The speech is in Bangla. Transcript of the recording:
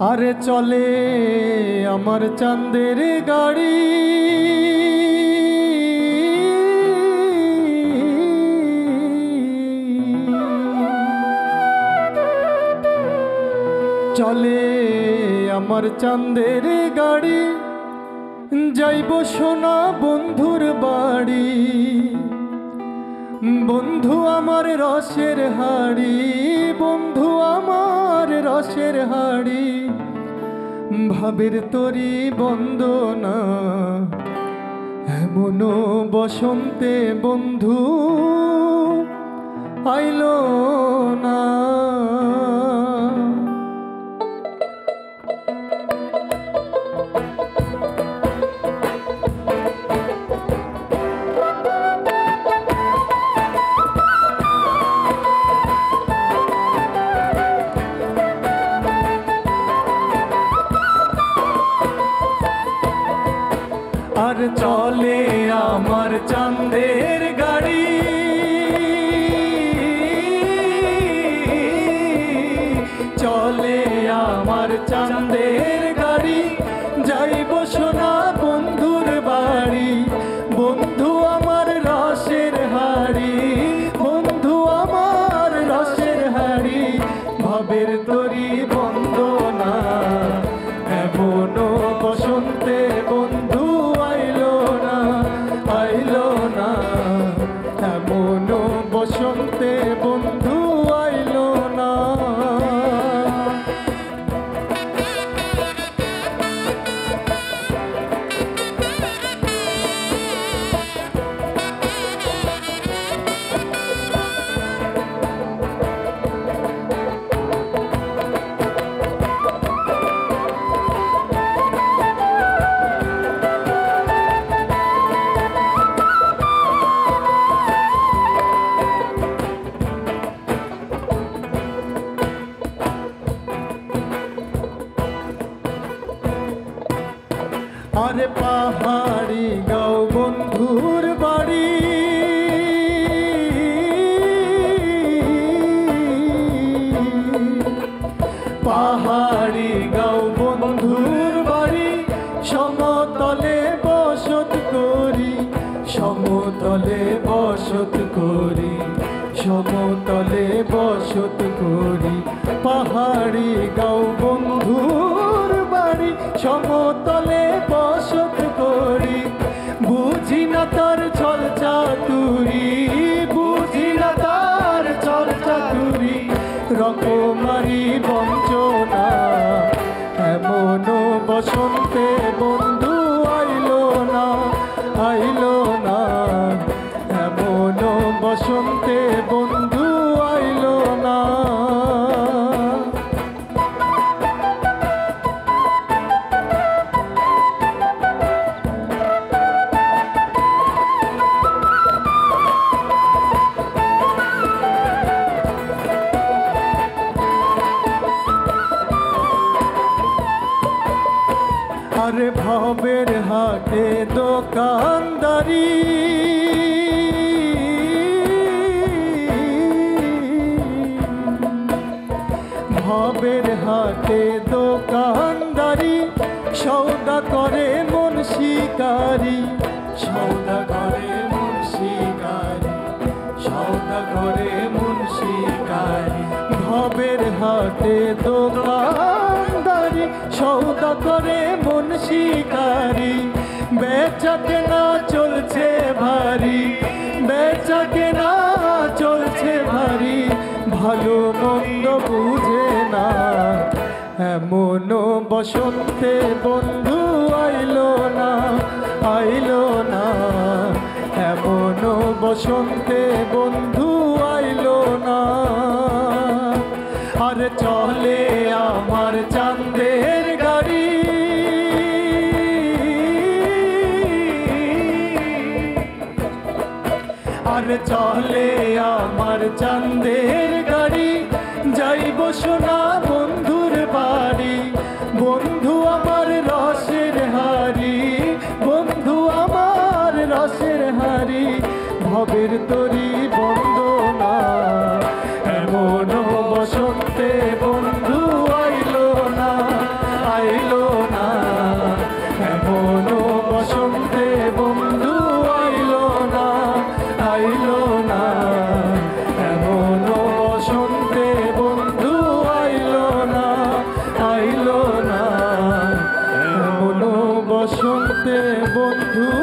আরে চলে আমার চাঁদের গাড়ি, চলে আমার চাঁদের গাড়ি, যাইব সোনা বন্ধুর বাড়ি। বন্ধু আমার রসের হাড়ি, বন্ধু আমার রসের হাড়ি, ভাবের তরি বন্দনা এমন বসন্তে বন্ধু আইলো না। আর চলে আমার চাঁদের গাড়ি, চলে আমার চাঁদের গাড়ি, যাইব সোনা বন্ধুর বাড়ি। বন্ধু আমার রসের হাড়ি, বন্ধু আমার রসের হাড়ি, ভাবের তরি বন্দনা এমন বসন্তে বন্ধু আইলো না, আইলো না, এমন বসন্তে বন্ধু আইলো না। আরে পাহাড়ি গাঁও বন্ধুর বাড়ি, পাহাড়ি গাঁও বন্ধুর বাড়ি, সমতলে বসত করি, সমতলে বসত করি, সমতলে বসত করি। পাহাড়ি গাঁও বন্ধুর বাড়ি, সমতলে বসত করি, বুঝি না তার ছল চাতুরি, বুঝি না তার ছল চাতুরি, রকমারি বঞ্চনা এমন বসন্তে বন্ধু আইলো না, আইলো না, এমন বসন্তে বন্ধু আইলো না। আরে ভবের হাটে দোকানদারি, ভবের হাটে দোকানদারি, সৌদা করে মন শিকারি, সৌদা করে মন শিকারি, সৌদা করে মন শিকারি। ভবের হাটে দোকানদারি, সৌদা করে মন শিকারি, বেচা কেনা চলছে ভারী, বেচা কেনা চলছে ভারী, ভালো মন্দ বুঝে না এমন বসন্তে বন্ধু আইলো না, আইলো না, এমন বসন্তে বন্ধু আইলো না। আর চলে আমার চাঁদের গাড়ি, আর চলে আমার চাঁদের গাড়ি, যাইব সোনা বন্ধুর বাড়ি। বন্ধু আমার রসের হাড়ি, বন্ধু আমার রসের হাড়ি, ভবের তরি বন্দনা এমন বসন্তে বন্ধু আইলো না। বন্ধু